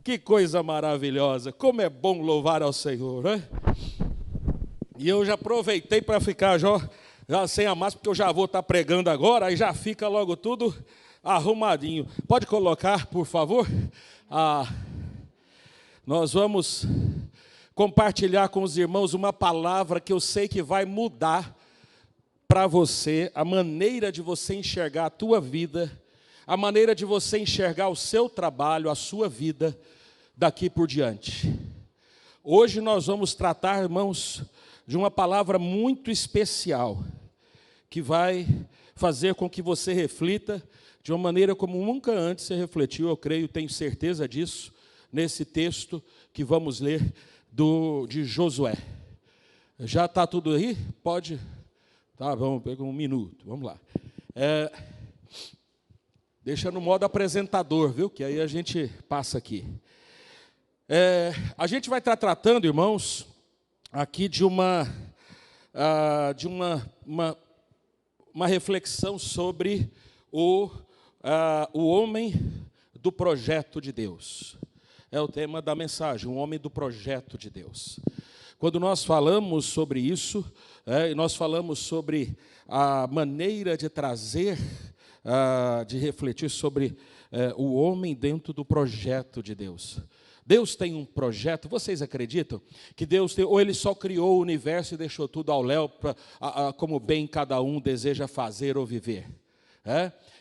Que coisa maravilhosa, como é bom louvar ao Senhor, né? E eu já aproveitei para ficar já sem a máscara, porque eu já vou estar pregando agora, aí já fica logo tudo arrumadinho. Pode colocar, por favor? Nós vamos compartilhar com os irmãos uma palavra que eu sei que vai mudar para você a maneira de você enxergar a tua vida, a maneira de você enxergar o seu trabalho, a sua vida, daqui por diante. Hoje nós vamos tratar, irmãos, de uma palavra muito especial, que vai fazer com que você reflita de uma maneira como nunca antes você refletiu, eu creio, tenho certeza disso, nesse texto que vamos ler de Josué. Já está tudo aí? Pode? Tá, vamos pegar um minuto, vamos lá. Deixa no modo apresentador, viu? Que aí a gente passa aqui. A gente vai estar tratando, irmãos, aqui de uma reflexão sobre o homem do projeto de Deus. É o tema da mensagem, o homem do projeto de Deus. Quando nós falamos sobre isso, nós falamos sobre a maneira de trazer, de refletir sobre o homem dentro do projeto de Deus. Deus tem um projeto, vocês acreditam que Deus tem, ou Ele só criou o universo e deixou tudo ao léu, como bem cada um deseja fazer ou viver?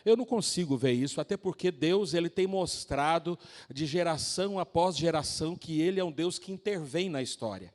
Eu não consigo ver isso, até porque Deus Ele tem mostrado de geração após geração que Ele é um Deus que intervém na história.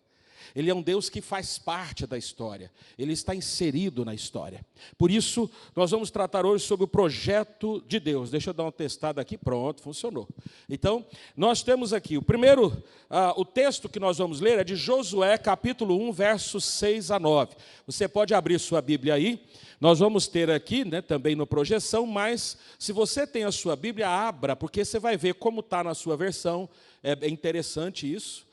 Ele é um Deus que faz parte da história. Ele está inserido na história. Por isso, nós vamos tratar hoje sobre o projeto de Deus. Deixa eu dar uma testada aqui. Pronto, funcionou. Então, nós temos aqui, o texto que nós vamos ler é de Josué, capítulo 1, versos 6 a 9. Você pode abrir sua Bíblia aí. Nós vamos ter aqui, também no projeção, mas se você tem a sua Bíblia, abra, porque você vai ver como está na sua versão. É interessante isso.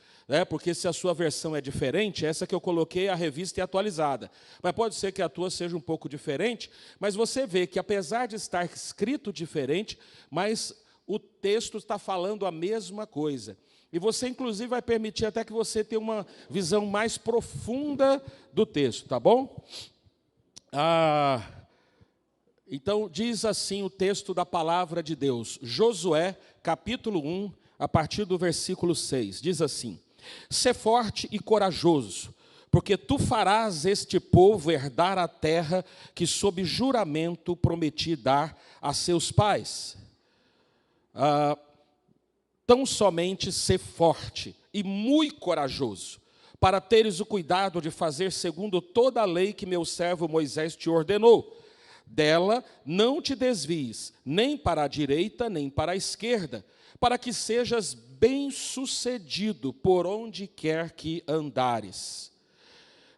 Porque se a sua versão é diferente, essa que eu coloquei, a revista é atualizada. Mas pode ser que a tua seja um pouco diferente, mas você vê que apesar de estar escrito diferente, mas o texto está falando a mesma coisa. E você, inclusive, vai permitir até que você tenha uma visão mais profunda do texto, tá bom? Então, diz assim o texto da palavra de Deus, Josué, capítulo 1, a partir do versículo 6, diz assim: Sê forte e corajoso, porque tu farás este povo herdar a terra que sob juramento prometi dar a seus pais. Tão somente sê forte e muito corajoso, para teres o cuidado de fazer segundo toda a lei que meu servo Moisés te ordenou. Dela não te desvies, nem para a direita, nem para a esquerda, para que sejas bem-sucedido por onde quer que andares.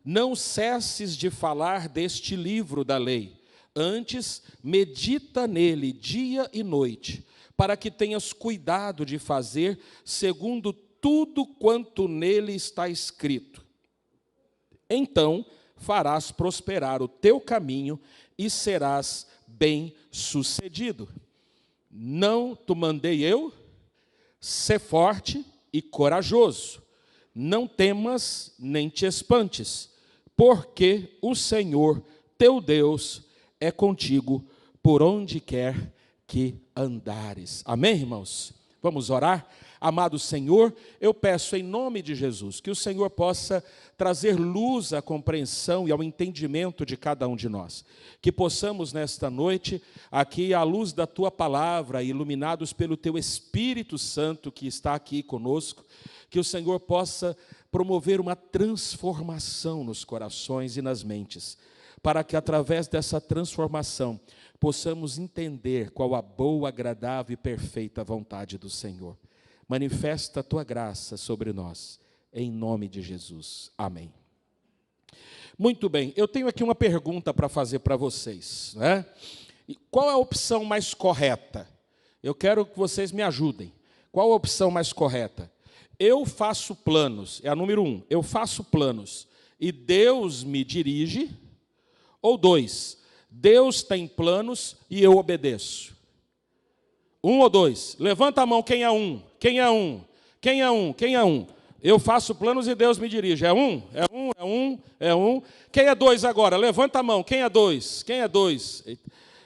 Não cesses de falar deste livro da lei, antes medita nele dia e noite, para que tenhas cuidado de fazer segundo tudo quanto nele está escrito. Então farás prosperar o teu caminho e serás bem-sucedido. Não te mandei eu? Sê forte e corajoso, não temas nem te espantes, porque o Senhor, teu Deus, é contigo por onde quer que andares. Amém, irmãos? Vamos orar? Amado Senhor, eu peço em nome de Jesus que o Senhor possa trazer luz à compreensão e ao entendimento de cada um de nós. Que possamos nesta noite, aqui à luz da Tua palavra, iluminados pelo Teu Espírito Santo que está aqui conosco, que o Senhor possa promover uma transformação nos corações e nas mentes, para que através dessa transformação possamos entender qual a boa, agradável e perfeita vontade do Senhor. Manifesta a Tua graça sobre nós, em nome de Jesus. Amém. Muito bem, eu tenho aqui uma pergunta para fazer para vocês, né? Qual é a opção mais correta? Eu quero que vocês me ajudem. Qual a opção mais correta? Eu faço planos, é a número 1, eu faço planos e Deus me dirige, ou 2, Deus tem planos e eu obedeço. 1 ou 2? Levanta a mão, quem é 1? Quem é 1? Quem é um? Quem é um? Eu faço planos e Deus me dirige. É um? É um? É um? É um? Quem é dois agora? Levanta a mão. Quem é dois? Quem é dois?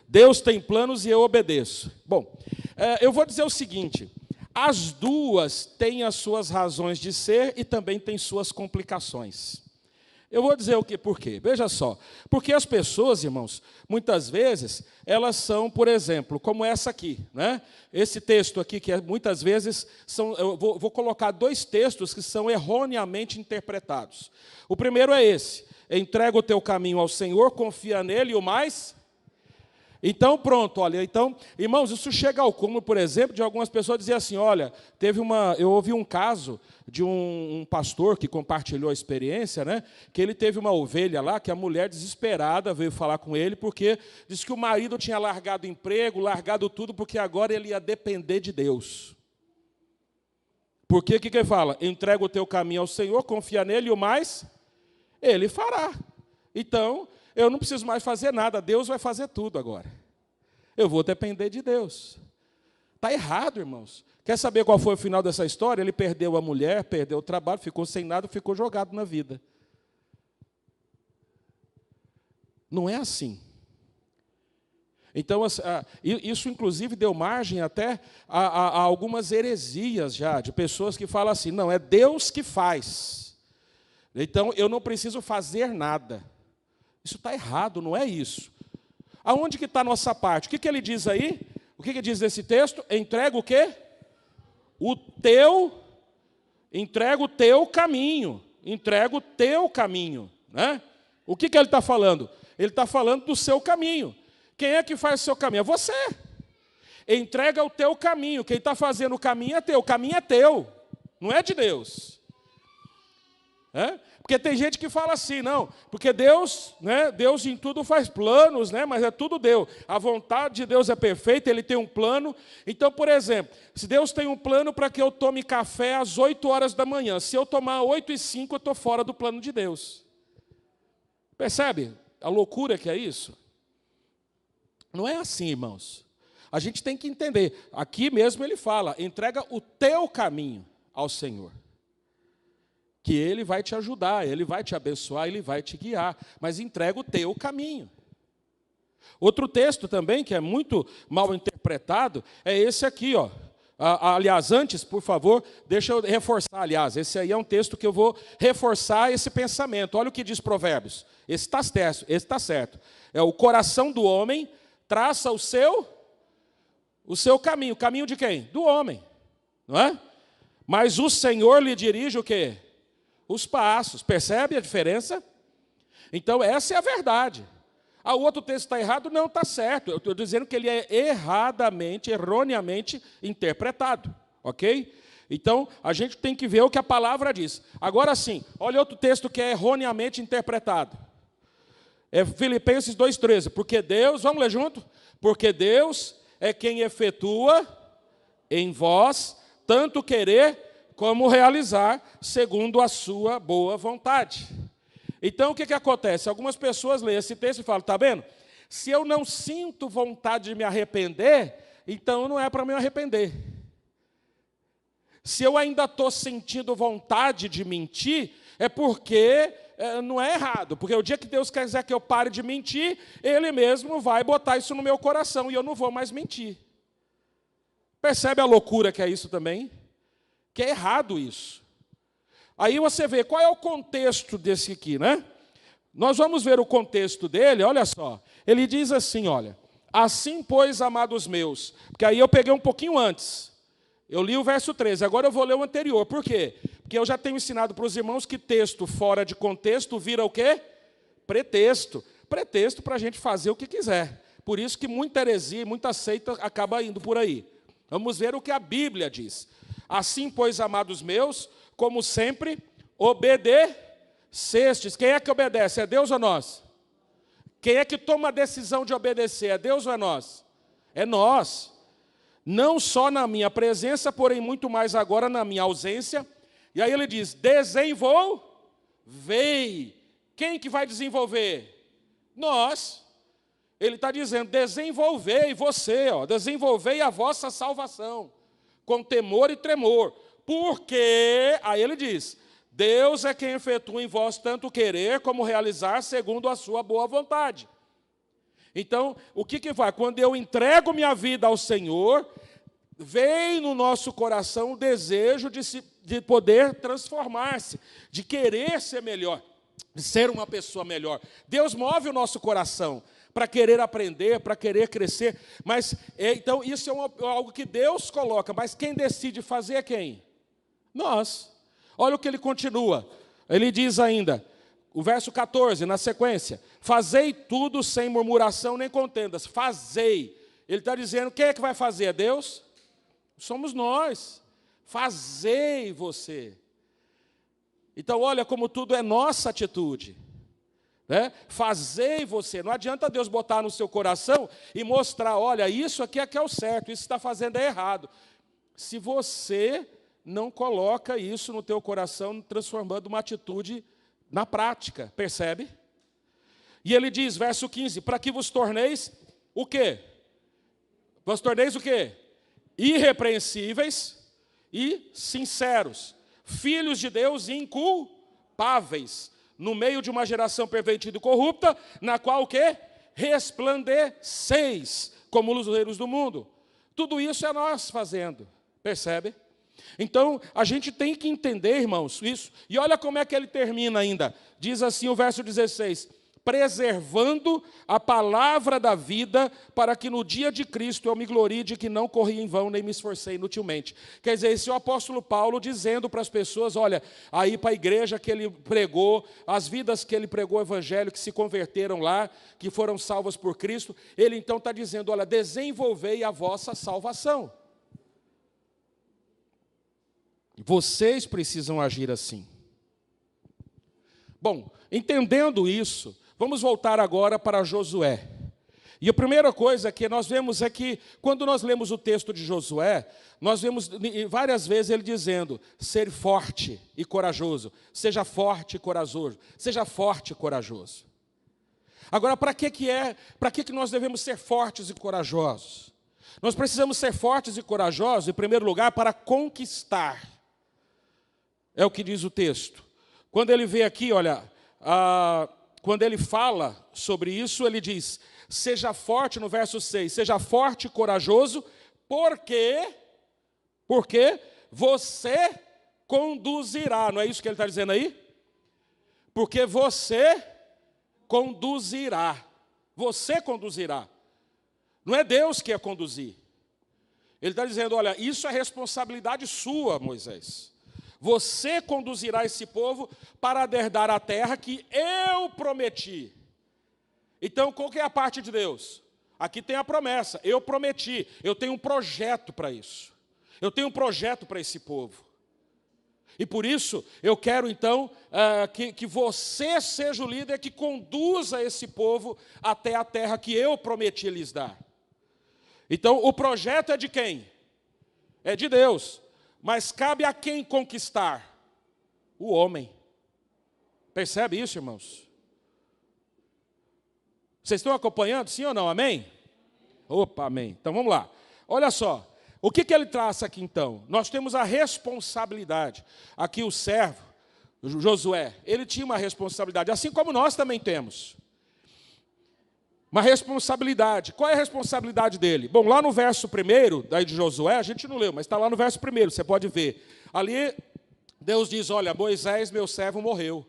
Deus tem planos e eu obedeço. Bom, eu vou dizer o seguinte. As duas têm as suas razões de ser e também têm suas complicações. Eu vou dizer o quê? Por quê? Veja só. Porque as pessoas, irmãos, muitas vezes, elas são, por exemplo, como essa aqui, né? Esse texto aqui, que muitas vezes são. Eu vou colocar dois textos que são erroneamente interpretados. O primeiro é esse: entrega o teu caminho ao Senhor, confia nele e o mais. Então, pronto, olha, então, irmãos, isso chega ao cúmulo, por exemplo, de algumas pessoas dizer assim, olha, eu ouvi um caso de um pastor que compartilhou a experiência, né, que ele teve uma ovelha lá, que a mulher desesperada veio falar com ele, porque disse que o marido tinha largado o emprego, largado tudo, porque agora ele ia depender de Deus. Porque o que ele fala? Entrega o teu caminho ao Senhor, confia nele e o mais, ele fará. Então, eu não preciso mais fazer nada, Deus vai fazer tudo agora. Eu vou depender de Deus. Está errado, irmãos. Quer saber qual foi o final dessa história? Ele perdeu a mulher, perdeu o trabalho, ficou sem nada, ficou jogado na vida. Não é assim. Então, isso inclusive deu margem até a algumas heresias já, de pessoas que falam assim, não, é Deus que faz. Então, eu não preciso fazer nada. Isso está errado, não é isso. Aonde que está a nossa parte? O que ele diz aí? O que diz nesse texto? Entrega o quê? Entrega o teu caminho. Entrega o teu caminho. Né? O que ele está falando? Ele está falando do seu caminho. Quem é que faz o seu caminho? É você. Entrega o teu caminho. Quem está fazendo o caminho é teu. O caminho é teu, não é de Deus. Porque tem gente que fala assim, não, porque Deus, né, Deus em tudo faz planos, né, mas é tudo Deus. A vontade de Deus é perfeita, Ele tem um plano. Então, por exemplo, se Deus tem um plano para que eu tome café às 8 horas da manhã, se eu tomar 8h05, eu estou fora do plano de Deus. Percebe a loucura que é isso? Não é assim, irmãos. A gente tem que entender. Aqui mesmo ele fala, entrega o teu caminho ao Senhor. Que Ele vai te ajudar, Ele vai te abençoar, Ele vai te guiar. Mas entrega o teu caminho. Outro texto também, que é muito mal interpretado, é esse aqui, ó. Aliás, antes, por favor, deixa eu reforçar, aliás, esse aí é um texto que eu vou reforçar esse pensamento. Olha o que diz Provérbios. Esse está certo. É o coração do homem traça o seu caminho. O caminho de quem? Do homem. Não é? Mas o Senhor lhe dirige o quê? Os passos. Percebe a diferença? Então, essa é a verdade. O outro texto está errado? Não, está certo. Eu estou dizendo que ele é erroneamente interpretado. Ok? Então, a gente tem que ver o que a palavra diz. Agora sim, olha outro texto que é erroneamente interpretado. É Filipenses 2,13. Porque Deus, vamos ler junto? Porque Deus é quem efetua em vós tanto querer como realizar segundo a sua boa vontade. Então, o que acontece? Algumas pessoas leem esse texto e falam, está vendo? Se eu não sinto vontade de me arrepender, então não é para me arrepender. Se eu ainda estou sentindo vontade de mentir, é porque não é errado. Porque o dia que Deus quiser que eu pare de mentir, Ele mesmo vai botar isso no meu coração e eu não vou mais mentir. Percebe a loucura que é isso também? Que é errado isso. Aí você vê, qual é o contexto desse aqui, né? Nós vamos ver o contexto dele, olha só. Ele diz assim, olha, assim, pois, amados meus, porque aí eu peguei um pouquinho antes. Eu li o verso 13, agora eu vou ler o anterior. Por quê? Porque eu já tenho ensinado para os irmãos que texto fora de contexto vira o quê? Pretexto. Pretexto para a gente fazer o que quiser. Por isso que muita heresia, muita seita acaba indo por aí. Vamos ver o que a Bíblia diz. Assim, pois, amados meus, como sempre, obedecestes. Quem é que obedece? É Deus ou nós? Quem é que toma a decisão de obedecer? É Deus ou é nós? É nós. Não só na minha presença, porém muito mais agora na minha ausência. E aí ele diz, desenvolvei. Quem que vai desenvolver? Nós. Ele está dizendo, desenvolvei você, desenvolvei a vossa salvação, com temor e tremor, porque, aí ele diz, Deus é quem efetua em vós tanto querer como realizar segundo a sua boa vontade. Então, o que vai? Quando eu entrego minha vida ao Senhor, vem no nosso coração o desejo de poder transformar-se, de querer ser melhor, de ser uma pessoa melhor. Deus move o nosso coração para querer aprender, para querer crescer. Mas, então, isso é algo que Deus coloca, mas quem decide fazer é quem? Nós. Olha o que ele continua. Ele diz ainda, o verso 14, na sequência, fazei tudo sem murmuração nem contendas. Fazei. Ele está dizendo, quem é que vai fazer? É Deus? Somos nós. Fazei você. Então, olha como tudo é nossa atitude. Né? Fazei você. Não adianta Deus botar no seu coração e mostrar, olha, isso aqui é que é o certo, isso que está fazendo é errado. Se você não coloca isso no teu coração, transformando uma atitude na prática, percebe? E ele diz, verso 15, para que vos torneis o quê? Vos torneis o quê? Irrepreensíveis e sinceros, filhos de Deus inculpáveis, no meio de uma geração pervertida e corrupta, na qual o quê? Resplandeceis como luzeiros do mundo. Tudo isso é nós fazendo, percebe? Então, a gente tem que entender, irmãos, isso. E olha como é que ele termina ainda. Diz assim o verso 16, preservando a palavra da vida, para que no dia de Cristo eu me glorie de que não corri em vão, nem me esforcei inutilmente. Quer dizer, esse é o apóstolo Paulo dizendo para as pessoas, olha, aí para a igreja que ele pregou, as vidas que ele pregou o evangelho, que se converteram lá, que foram salvas por Cristo, ele então está dizendo, olha, desenvolvei a vossa salvação. Vocês precisam agir assim. Bom, entendendo isso, vamos voltar agora para Josué. E a primeira coisa que nós vemos é que, quando nós lemos o texto de Josué, nós vemos várias vezes ele dizendo, ser forte e corajoso, seja forte e corajoso, seja forte e corajoso. Agora, para que nós devemos ser fortes e corajosos? Nós precisamos ser fortes e corajosos, em primeiro lugar, para conquistar. É o que diz o texto. Quando ele vê aqui, olha, quando ele fala sobre isso, ele diz, seja forte, no verso 6, seja forte e corajoso, porque você conduzirá. Não é isso que ele está dizendo aí? Porque você conduzirá. Você conduzirá. Não é Deus que ia conduzir. Ele está dizendo, olha, isso é responsabilidade sua, Moisés. Você conduzirá esse povo para herdar a terra que eu prometi. Então, qual que é a parte de Deus? Aqui tem a promessa, eu prometi, eu tenho um projeto para isso. Eu tenho um projeto para esse povo. E por isso, eu quero então que você seja o líder que conduza esse povo até a terra que eu prometi lhes dar. Então, o projeto é de quem? É de Deus. Mas cabe a quem conquistar? O homem. Percebe isso, irmãos? Vocês estão acompanhando, sim ou não? Amém? Opa, amém. Então vamos lá. Olha só, o que ele traça aqui então? Nós temos a responsabilidade. Aqui o servo, Josué, ele tinha uma responsabilidade, assim como nós também temos. Uma responsabilidade. Qual é a responsabilidade dele? Bom, lá no verso 1, daí de Josué, a gente não leu, mas está lá no verso 1, você pode ver. Ali, Deus diz, olha, Moisés, meu servo, morreu.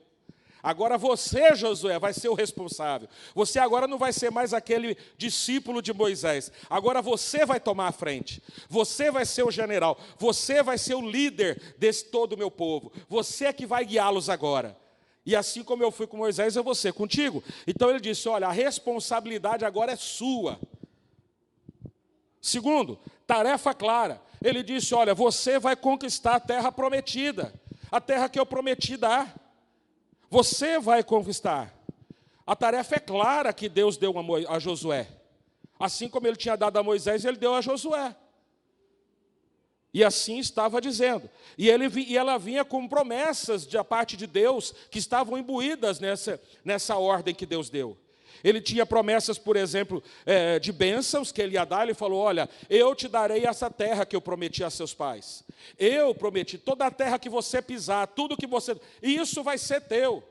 Agora você, Josué, vai ser o responsável. Você agora não vai ser mais aquele discípulo de Moisés. Agora você vai tomar a frente. Você vai ser o general. Você vai ser o líder desse todo o meu povo. Você é que vai guiá-los agora. E assim como eu fui com Moisés, eu vou ser contigo. Então ele disse, olha, a responsabilidade agora é sua. Segundo, tarefa clara. Ele disse, olha, você vai conquistar a terra prometida. A terra que eu prometi dar. Você vai conquistar. A tarefa é clara que Deus deu a Josué. Assim como ele tinha dado a Moisés, ele deu a Josué. E assim estava dizendo. E ela vinha com promessas da parte de Deus que estavam imbuídas nessa ordem que Deus deu. Ele tinha promessas, por exemplo, de bênçãos que ele ia dar. Ele falou, olha, eu te darei essa terra que eu prometi a seus pais. Eu prometi toda a terra que você pisar, tudo que você... Isso vai ser teu.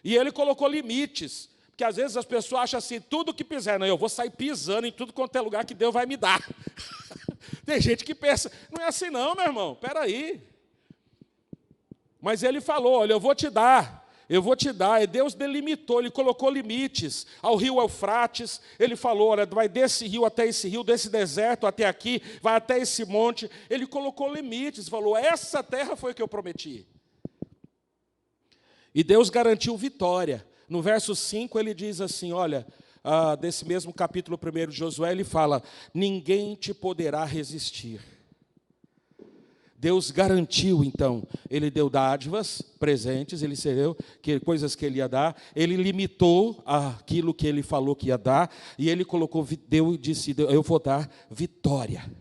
E ele colocou limites. Porque às vezes as pessoas acham assim, tudo que pisar, não, eu vou sair pisando em tudo quanto é lugar que Deus vai me dar. Tem gente que pensa, não é assim não, meu irmão, espera aí. Mas ele falou, olha, eu vou te dar. E Deus delimitou, Ele colocou limites ao rio Eufrates. Ele falou, olha, vai desse rio até esse rio, desse deserto até aqui, vai até esse monte. Ele colocou limites, falou, essa terra foi que eu prometi. E Deus garantiu vitória. No verso 5 ele diz assim, olha, desse mesmo capítulo 1 de Josué, ele fala, ninguém te poderá resistir. Deus garantiu, então, ele deu dádivas, presentes, ele cedeu coisas que ele ia dar, ele limitou aquilo que ele falou que ia dar, e ele colocou, deu e disse, eu vou dar vitória.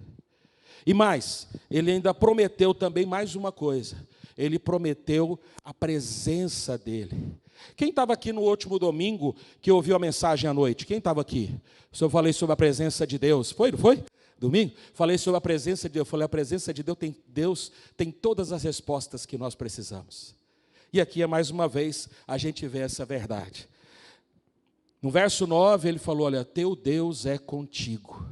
E mais, ele ainda prometeu também mais uma coisa, ele prometeu a presença dele. Quem estava aqui no último domingo, que ouviu a mensagem à noite? Quem estava aqui? Eu falei sobre a presença de Deus, foi, não foi? Domingo, falei sobre a presença de Deus. Falei, a presença de Deus tem todas as respostas que nós precisamos. E aqui, mais uma vez, a gente vê essa verdade. No verso 9, ele falou, olha, teu Deus é contigo.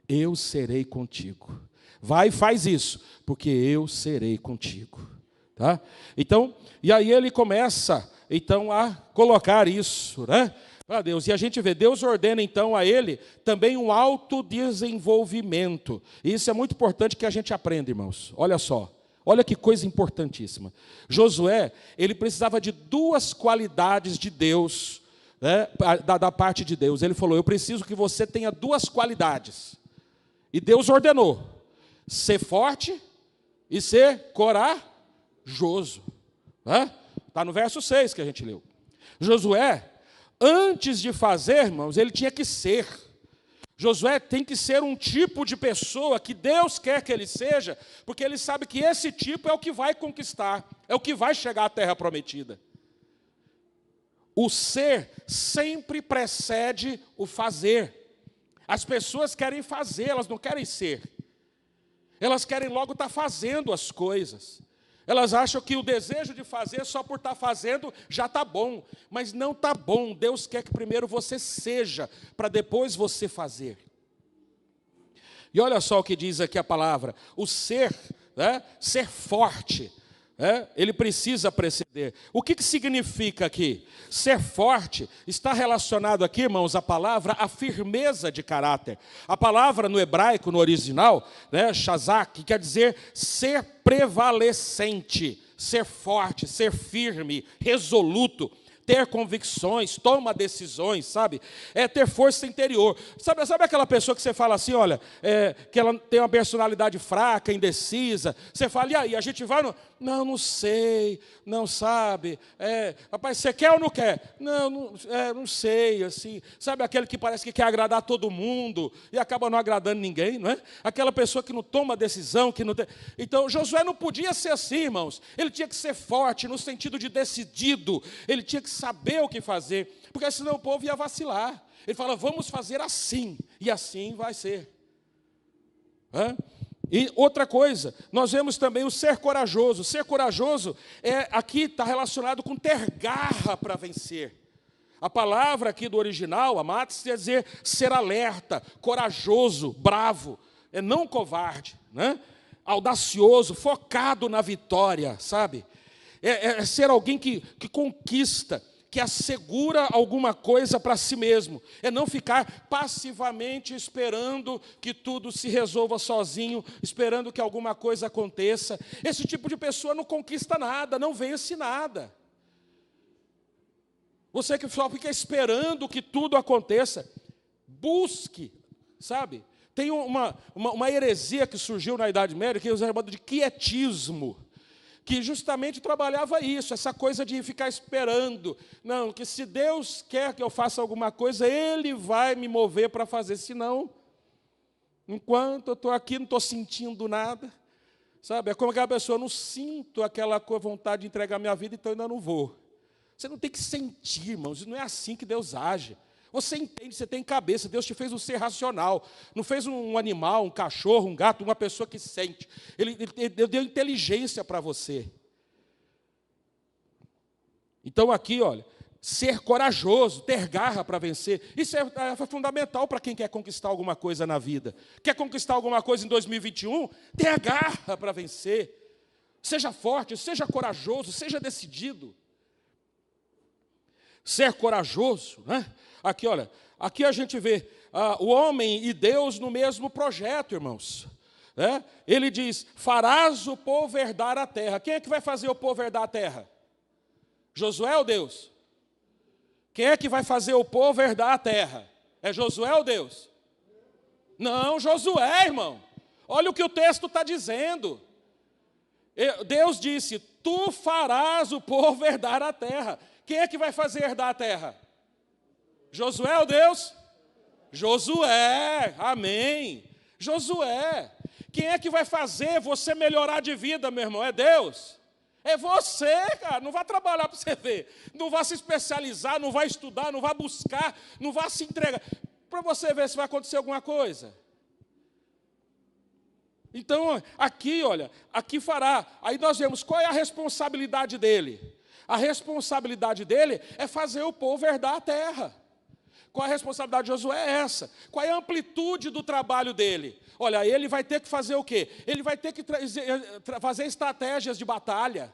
Eu serei contigo. Vai e faz isso, porque eu serei contigo. Tá? Então, e aí ele começa, então, a colocar isso, né? Para Deus. E a gente vê, Deus ordena então a ele também um autodesenvolvimento. E isso é muito importante que a gente aprenda, irmãos. Olha só, olha que coisa importantíssima. Josué, ele precisava de duas qualidades de Deus, né, da parte de Deus. Ele falou, eu preciso que você tenha duas qualidades. E Deus ordenou, ser forte e ser corajoso. Está no verso 6 que a gente leu. Josué, antes de fazer, irmãos, ele tinha que ser. Josué tem que ser um tipo de pessoa que Deus quer que ele seja, porque ele sabe que esse tipo é o que vai conquistar, é o que vai chegar à terra prometida. O ser sempre precede o fazer. As pessoas querem fazer, elas não querem ser. Elas querem logo estar fazendo as coisas. Elas acham que o desejo de fazer só por estar fazendo já está bom. Mas não está bom. Deus quer que primeiro você seja, para depois você fazer. E olha só o que diz aqui a palavra. O ser, né, ser forte, ele precisa preceder. O que significa aqui? Ser forte está relacionado aqui, irmãos, a palavra, a firmeza de caráter. A palavra no hebraico, no original, né, shazak, quer dizer ser prevalecente, ser forte, ser firme, resoluto, ter convicções, toma decisões, sabe? É ter força interior. Sabe aquela pessoa que você fala assim, olha, que ela tem uma personalidade fraca, indecisa. Você fala, e aí, a gente vai no... Não sei, não sabe. Rapaz, você quer ou não quer? Não sei, assim. Sabe aquele que parece que quer agradar todo mundo e acaba não agradando ninguém, não é? Aquela pessoa que não toma decisão, que não tem... Então, Josué não podia ser assim, irmãos. Ele tinha que ser forte, no sentido de decidido. Ele tinha que saber o que fazer, porque senão o povo ia vacilar. Ele fala, vamos fazer assim, e assim vai ser. E outra coisa, nós vemos também o ser corajoso. Ser corajoso aqui está relacionado com ter garra para vencer. A palavra aqui do original, amados, quer dizer ser alerta, corajoso, bravo, não covarde, né? Audacioso, focado na vitória, sabe? É ser alguém que conquista, que assegura alguma coisa para si mesmo. É não ficar passivamente esperando que tudo se resolva sozinho, esperando que alguma coisa aconteça. Esse tipo de pessoa não conquista nada, não vence nada. Você que só fica esperando que tudo aconteça, busque, sabe? Tem uma heresia que surgiu na Idade Média, que é chamada de quietismo, que justamente trabalhava isso, essa coisa de ficar esperando. Não, que se Deus quer que eu faça alguma coisa, Ele vai me mover para fazer. Senão, enquanto eu estou aqui, não estou sentindo nada. Sabe, é como aquela pessoa, eu não sinto aquela vontade de entregar minha vida, então eu ainda não vou. Você não tem que sentir, irmãos, não é assim que Deus age. Você entende, você tem cabeça, Deus te fez um ser racional, não fez um animal, um cachorro, um gato, uma pessoa que sente. Ele deu inteligência para você. Então aqui, olha, ser corajoso, ter garra para vencer, isso é fundamental para quem quer conquistar alguma coisa na vida. Quer conquistar alguma coisa em 2021? Tenha garra para vencer. Seja forte, seja corajoso, seja decidido. Ser corajoso, né? Aqui, olha, aqui a gente vê o homem e Deus no mesmo projeto, irmãos. Né? Ele diz, farás o povo herdar a terra. Quem é que vai fazer o povo herdar a terra? Josué ou Deus? Quem é que vai fazer o povo herdar a terra? É Josué ou Deus? Não, Josué, irmão. Olha o que o texto está dizendo. Deus disse, tu farás o povo herdar a terra. Quem é que vai fazer herdar a terra? Josué ou Deus? Josué, amém. Josué. Quem é que vai fazer você melhorar de vida, meu irmão? É Deus. É você, cara. Não vai trabalhar para você ver. Não vai se especializar, não vai estudar, não vai buscar, não vai se entregar. Para você ver se vai acontecer alguma coisa. Então, aqui, olha, aqui fará. Aí nós vemos qual é a responsabilidade dele. A responsabilidade dele é fazer o povo herdar a terra. Qual a responsabilidade de Josué é essa? Qual é a amplitude do trabalho dele? Olha, ele vai ter que fazer o quê? Ele vai ter que fazer estratégias de batalha.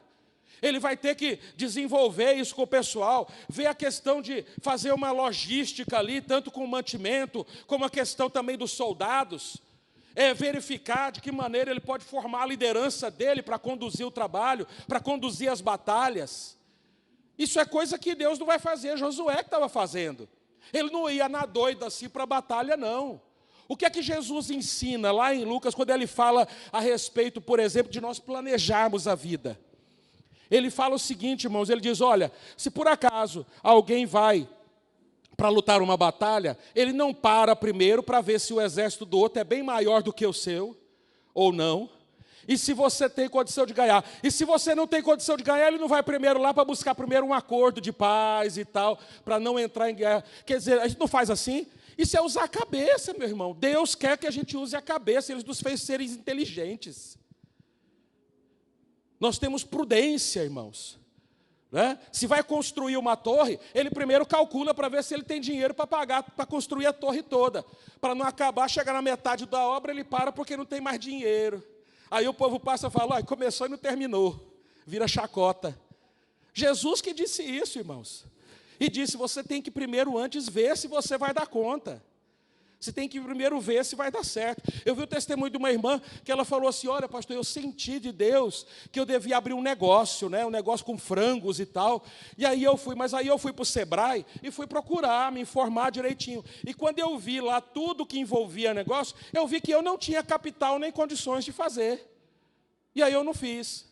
Ele vai ter que desenvolver isso com o pessoal, ver a questão de fazer uma logística ali, tanto com o mantimento, como a questão também dos soldados. Verificar de que maneira ele pode formar a liderança dele para conduzir o trabalho, para conduzir as batalhas. Isso é coisa que Deus não vai fazer, Josué que estava fazendo. Ele não ia na doida assim para a batalha, não. O que é que Jesus ensina lá em Lucas, quando ele fala a respeito, por exemplo, de nós planejarmos a vida? Ele fala o seguinte, irmãos, ele diz, olha, se por acaso alguém vai para lutar uma batalha, ele não para primeiro para ver se o exército do outro é bem maior do que o seu, ou não. E se você tem condição de ganhar. E se você não tem condição de ganhar, ele não vai primeiro lá para buscar primeiro um acordo de paz e tal, para não entrar em guerra. Quer dizer, a gente não faz assim. Isso é usar a cabeça, meu irmão. Deus quer que a gente use a cabeça, Ele nos fez seres inteligentes. Nós temos prudência, irmãos. Né? Se vai construir uma torre, ele primeiro calcula para ver se ele tem dinheiro para pagar, para construir a torre toda. Para não acabar, chegar na metade da obra, ele para porque não tem mais dinheiro. Aí o povo passa e fala, começou e não terminou. Vira chacota. Jesus que disse isso, irmãos. E disse, você tem que primeiro antes ver se você vai dar conta. Você tem que primeiro ver se vai dar certo. Eu vi o testemunho de uma irmã que ela falou assim, olha, pastor, eu senti de Deus que eu devia abrir um negócio, né, um negócio com frangos e tal. E aí eu fui, mas aí eu fui para o Sebrae e fui procurar, me informar direitinho. E quando eu vi lá tudo que envolvia negócio, eu vi que eu não tinha capital nem condições de fazer. E aí eu não fiz.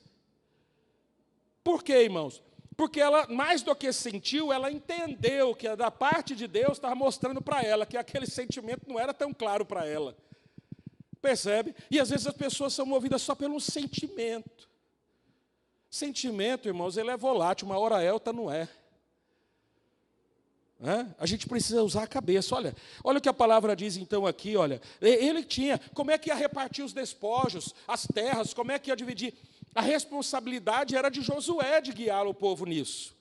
Por quê, irmãos? Porque ela, mais do que sentiu, ela entendeu que da parte de Deus estava mostrando para ela que aquele sentimento não era tão claro para ela. Percebe? E às vezes as pessoas são movidas só pelo sentimento. Sentimento, irmãos, ele é volátil, uma hora é, outra não é. A gente precisa usar a cabeça. Olha o que a palavra diz então aqui, olha. Ele tinha, como é que ia repartir os despojos, as terras, como é que ia dividir? A responsabilidade era de Josué de guiar o povo nisso.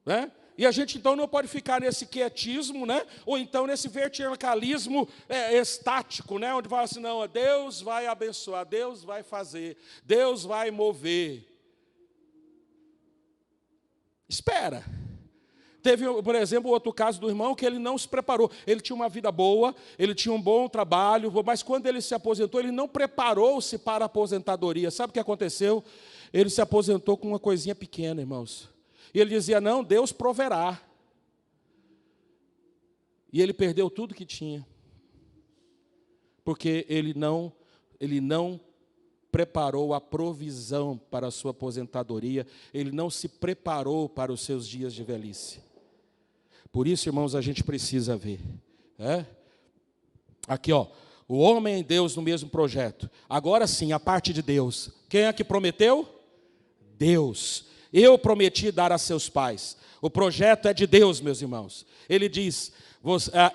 Né? E a gente então não pode ficar nesse quietismo, né? Ou então nesse verticalismo estático, né? Onde fala assim, não, Deus vai abençoar, Deus vai fazer, Deus vai mover. Espera. Teve, por exemplo, outro caso do irmão que ele não se preparou. Ele tinha uma vida boa, ele tinha um bom trabalho, mas quando ele se aposentou, ele não preparou-se para a aposentadoria. Sabe o que aconteceu? Ele se aposentou com uma coisinha pequena, irmãos. E ele dizia, não, Deus proverá. E ele perdeu tudo que tinha. Porque ele não preparou a provisão para a sua aposentadoria, ele não se preparou para os seus dias de velhice. Por isso, irmãos, a gente precisa ver. Aqui, ó, o homem e Deus no mesmo projeto. Agora sim, a parte de Deus. Quem é que prometeu? Deus. eu prometi dar a seus pais. O projeto é de Deus, meus irmãos. Ele diz,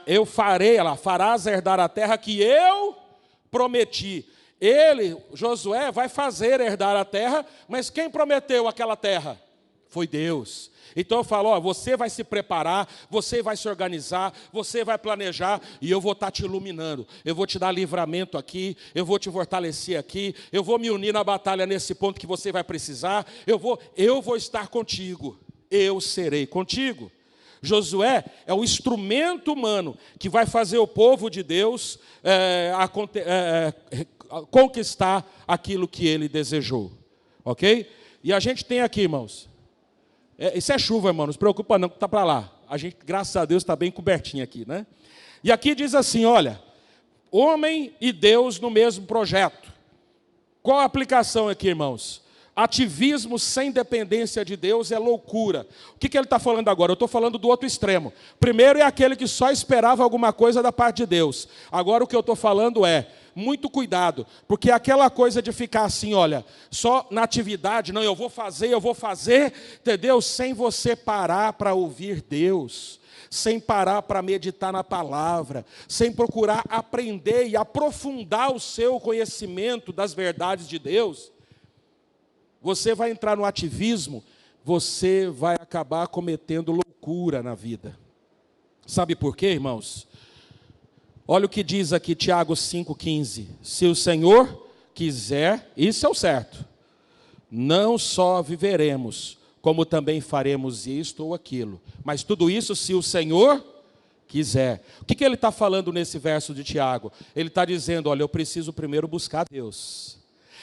eu farei, farás herdar a terra que eu prometi. Ele, Josué, vai fazer herdar a terra, mas quem prometeu aquela terra? Foi Deus. Então eu falo, você vai se preparar, você vai se organizar, você vai planejar, e eu vou estar te iluminando, eu vou te dar livramento aqui, eu vou te fortalecer aqui, eu vou me unir na batalha nesse ponto que você vai precisar, eu vou estar contigo, eu serei contigo. Josué é o instrumento humano que vai fazer o povo de Deus conquistar aquilo que ele desejou, ok? E a gente tem aqui, irmãos, isso é chuva, irmão, não se preocupa não, que está para lá. A gente, graças a Deus, está bem cobertinho aqui, né? E aqui diz assim, olha, homem e Deus no mesmo projeto. Qual a aplicação aqui, irmãos? Ativismo sem dependência de Deus é loucura. O que ele está falando agora? Eu estou falando do outro extremo. Primeiro é aquele que só esperava alguma coisa da parte de Deus. Agora o que eu estou falando é, muito cuidado, porque aquela coisa de ficar assim, olha, só na atividade, não, eu vou fazer, entendeu? Sem você parar para ouvir Deus, sem parar para meditar na palavra, sem procurar aprender e aprofundar o seu conhecimento das verdades de Deus, você vai entrar no ativismo, você vai acabar cometendo loucura na vida. Sabe por quê, irmãos? Olha o que diz aqui Tiago 5,15. Se o Senhor quiser, isso é o certo, não só viveremos, como também faremos isto ou aquilo. Mas tudo isso se o Senhor quiser. O que ele está falando nesse verso de Tiago? Ele está dizendo, olha, eu preciso primeiro buscar Deus.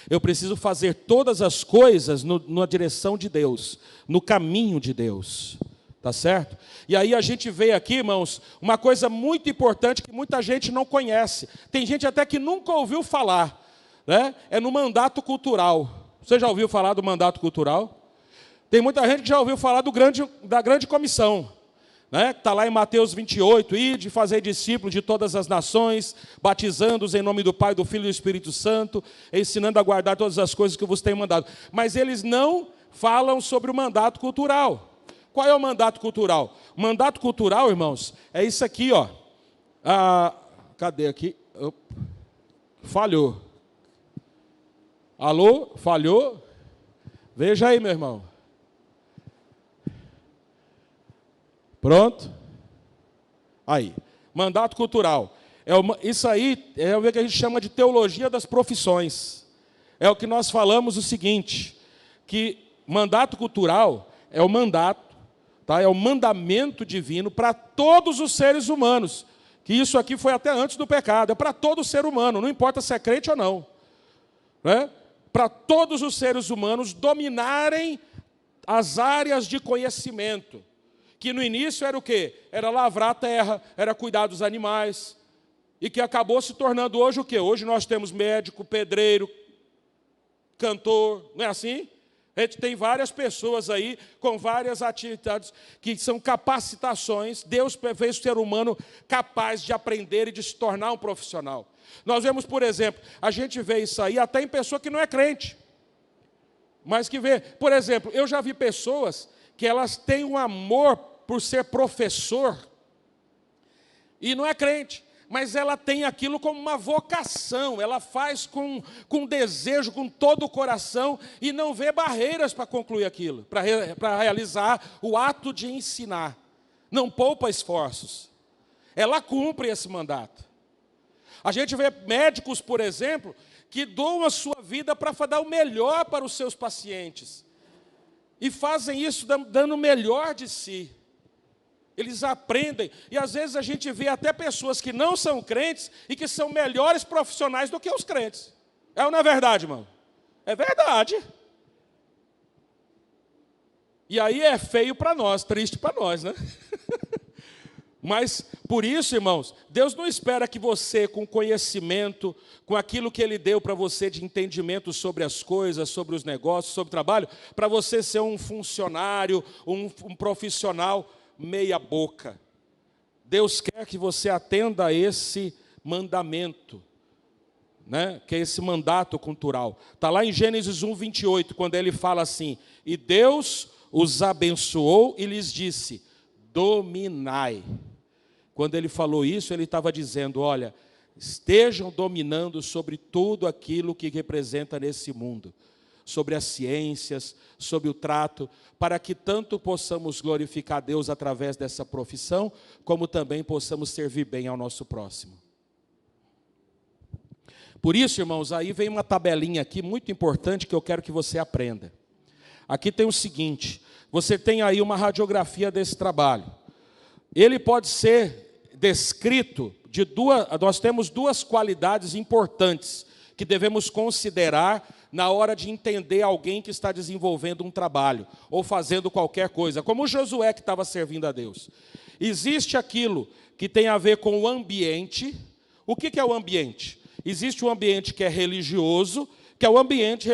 Eu preciso fazer todas as coisas na direção de Deus, no caminho de Deus. Tá certo? E aí a gente vê aqui, irmãos, uma coisa muito importante que muita gente não conhece. Tem gente até que nunca ouviu falar, né? É no mandato cultural. Você já ouviu falar do mandato cultural? Tem muita gente que já ouviu falar da grande comissão, né? Está lá em Mateus 28, ide fazer discípulos de todas as nações, batizando-os em nome do Pai, do Filho e do Espírito Santo, ensinando a guardar todas as coisas que eu vos tenho mandado. Mas eles não falam sobre o mandato cultural. Qual é o mandato cultural? O mandato cultural, irmãos, é isso aqui, ó. Cadê aqui? Falhou. Alô? Falhou? Veja aí, meu irmão. Pronto? Aí. Mandato cultural. Isso aí é o que a gente chama de teologia das profissões. É o que nós falamos o seguinte, que mandato cultural é o mandato, tá? É o mandamento divino para todos os seres humanos. Que isso aqui foi até antes do pecado. É para todo ser humano, não importa se é crente ou não. Né? Para todos os seres humanos dominarem as áreas de conhecimento. Que no início era o quê? Era lavrar a terra, era cuidar dos animais. E que acabou se tornando hoje o quê? Hoje nós temos médico, pedreiro, cantor, não é assim? A gente tem várias pessoas aí com várias atividades que são capacitações. Deus fez o ser humano capaz de aprender e de se tornar um profissional. Nós vemos, por exemplo, a gente vê isso aí até em pessoa que não é crente. Mas que vê, por exemplo, eu já vi pessoas que elas têm um amor por ser professor e não é crente. Mas ela tem aquilo como uma vocação, ela faz com desejo, com todo o coração, e não vê barreiras para concluir aquilo, para realizar o ato de ensinar. Não poupa esforços. Ela cumpre esse mandato. A gente vê médicos, por exemplo, que doam a sua vida para dar o melhor para os seus pacientes. E fazem isso dando o melhor de si. Eles aprendem, e às vezes a gente vê até pessoas que não são crentes e que são melhores profissionais do que os crentes. É ou não é verdade, irmão? É verdade. E aí é feio para nós, triste para nós, né? Mas, por isso, irmãos, Deus não espera que você, com conhecimento, com aquilo que Ele deu para você de entendimento sobre as coisas, sobre os negócios, sobre o trabalho, para você ser um funcionário, um profissional meia boca. Deus quer que você atenda a esse mandamento. né, que é esse mandato cultural. Está lá em Gênesis 1, 28, quando ele fala assim: e Deus os abençoou e lhes disse, dominai. Quando ele falou isso, ele estava dizendo, olha, estejam dominando sobre tudo aquilo que representa nesse mundo, sobre as ciências, sobre o trato, para que tanto possamos glorificar a Deus através dessa profissão, como também possamos servir bem ao nosso próximo. Por isso, irmãos, aí vem uma tabelinha aqui muito importante que eu quero que você aprenda. Aqui tem o seguinte, você tem aí uma radiografia desse trabalho. Ele pode ser descrito de nós temos duas qualidades importantes que devemos considerar na hora de entender alguém que está desenvolvendo um trabalho ou fazendo qualquer coisa, como o Josué que estava servindo a Deus. Existe aquilo que tem a ver com o ambiente. O que é o ambiente? Existe um ambiente que é religioso, que é o ambiente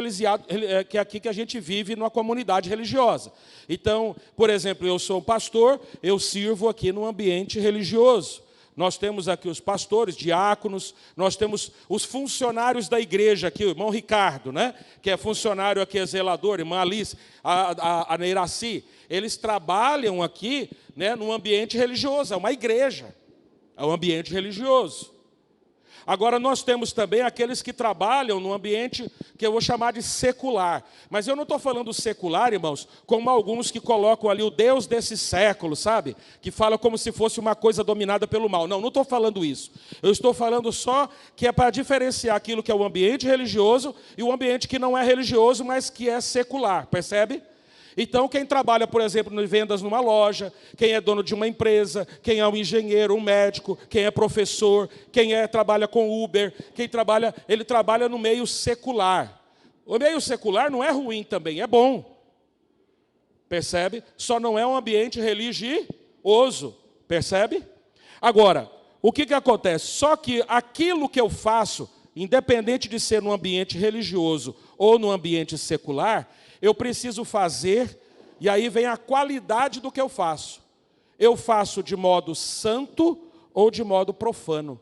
que é aqui que a gente vive numa comunidade religiosa. Então, por exemplo, eu sou um pastor, eu sirvo aqui num ambiente religioso. Nós temos aqui os pastores, diáconos, nós temos os funcionários da igreja aqui, o irmão Ricardo, né, que é funcionário aqui, é zelador, irmã Alice, a Neiraci. Eles trabalham aqui, né, num ambiente religioso, é uma igreja, é um ambiente religioso. Agora, nós temos também aqueles que trabalham no ambiente que eu vou chamar de secular. Mas eu não estou falando secular, irmãos, como alguns que colocam ali o Deus desse século, sabe? Que fala como se fosse uma coisa dominada pelo mal. Não, não estou falando isso. Eu estou falando só que é para diferenciar aquilo que é o ambiente religioso e o ambiente que não é religioso, mas que é secular, percebe? Então, quem trabalha, por exemplo, em vendas numa loja, quem é dono de uma empresa, quem é um engenheiro, um médico, quem é professor, trabalha com Uber, ele trabalha no meio secular. O meio secular não é ruim também, é bom. Percebe? Só não é um ambiente religioso. Percebe? Agora, o que acontece? Só que aquilo que eu faço, independente de ser no ambiente religioso ou no ambiente secular, eu preciso fazer, e aí vem a qualidade do que eu faço. Eu faço de modo santo ou de modo profano.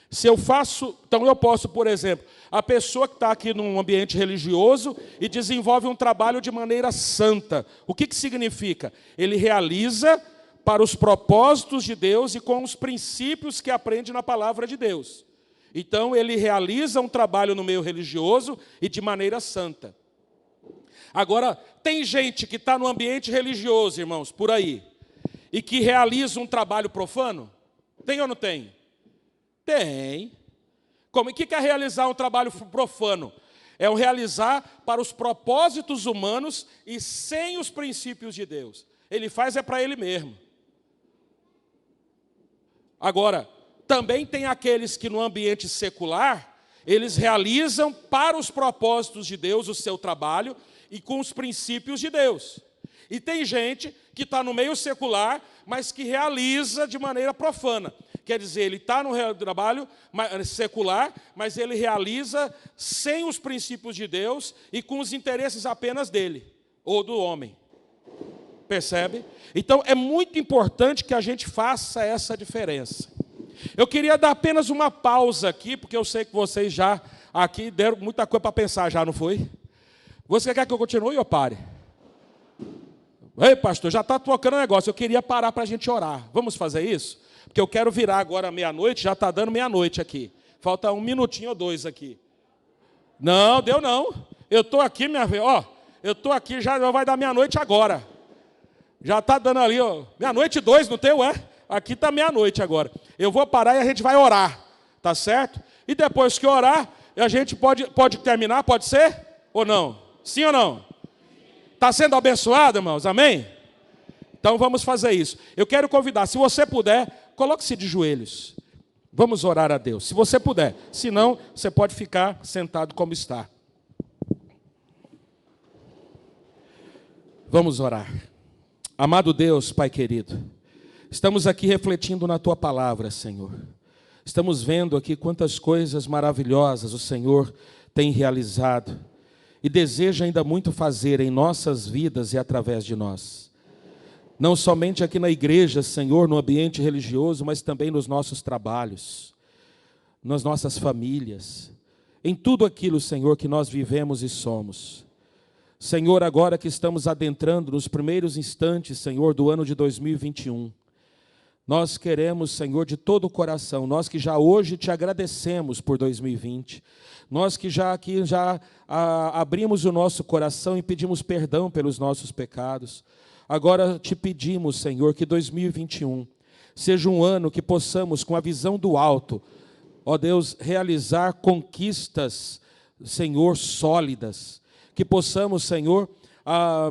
Se eu faço, então eu posso, por exemplo, a pessoa que está aqui num ambiente religioso e desenvolve um trabalho de maneira santa. O que significa? Ele realiza para os propósitos de Deus e com os princípios que aprende na palavra de Deus. Então, ele realiza um trabalho no meio religioso e de maneira santa. Agora, tem gente que está no ambiente religioso, irmãos, por aí, e que realiza um trabalho profano? Tem ou não tem? Tem. Como? O que é realizar um trabalho profano? É o realizar para os propósitos humanos e sem os princípios de Deus. Ele faz para ele mesmo. Agora, também tem aqueles que no ambiente secular, eles realizam para os propósitos de Deus o seu trabalho e com os princípios de Deus. E tem gente que está no meio secular, mas que realiza de maneira profana. Quer dizer, ele está no trabalho secular, mas ele realiza sem os princípios de Deus e com os interesses apenas dele, ou do homem. Percebe? Então, é muito importante que a gente faça essa diferença. Eu queria dar apenas uma pausa aqui, porque eu sei que vocês já aqui deram muita coisa para pensar já, não foi? Você quer que eu continue ou pare? Ei, pastor, já está tocando o negócio. Eu queria parar para a gente orar. Vamos fazer isso? Porque eu quero virar agora meia-noite, já está dando meia-noite aqui. Falta 1 minutinho ou 2 aqui. Não, deu não. Eu estou aqui, minha filha, ó. Eu estou aqui, já vai dar meia-noite agora. Já está dando ali, ó. Meia-noite 2 no teu, é? Aqui está meia-noite agora. Eu vou parar e a gente vai orar, tá certo? E depois que orar, a gente pode terminar, pode ser? Ou não? Sim ou não? Está sendo abençoado, irmãos? Amém? Então vamos fazer isso. Eu quero convidar, se você puder, coloque-se de joelhos. Vamos orar a Deus, se você puder. Se não, você pode ficar sentado como está. Vamos orar. Amado Deus, Pai querido, estamos aqui refletindo na Tua palavra, Senhor. Estamos vendo aqui quantas coisas maravilhosas o Senhor tem realizado e deseja ainda muito fazer em nossas vidas e através de nós. Não somente aqui na igreja, Senhor, no ambiente religioso, mas também nos nossos trabalhos. nas nossas famílias, em tudo aquilo, Senhor, que nós vivemos e somos. Senhor, agora que estamos adentrando nos primeiros instantes, Senhor, do ano de 2021, nós queremos, Senhor, de todo o coração, nós que já hoje te agradecemos por 2020, nós que já aqui abrimos o nosso coração e pedimos perdão pelos nossos pecados, agora te pedimos, Senhor, que 2021 seja um ano que possamos, com a visão do alto, ó Deus, realizar conquistas, Senhor, sólidas, que possamos, Senhor,